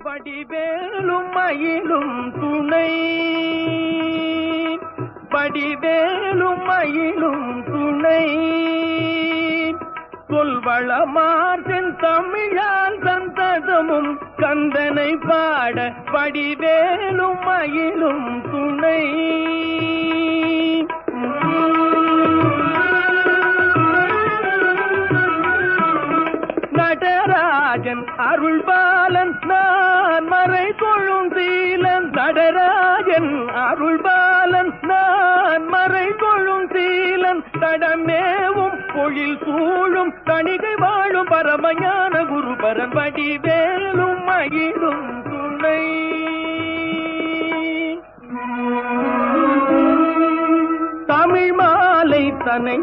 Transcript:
வடிவேலும் மயிலும் துணை, வடிவேலும் மயிலும் துணை, சொல்வளமார்தன் தமிழால் சந்ததமும் கந்தனை பாட வடிவேலும் மயிலும் துணை. நடராஜன் அருள்பாலன் நான் மறை கொள்ளும் சீலன், நடராஜன் அருள்பாலன் நான் மறை கொள்ளும் சீலன், தடமேவும் பொழில் சூழும் தணிகை வாழும் பரமஞான குருபரன் வடிவேலும் மயிலும் துணை. தமிழ் மாலை தனை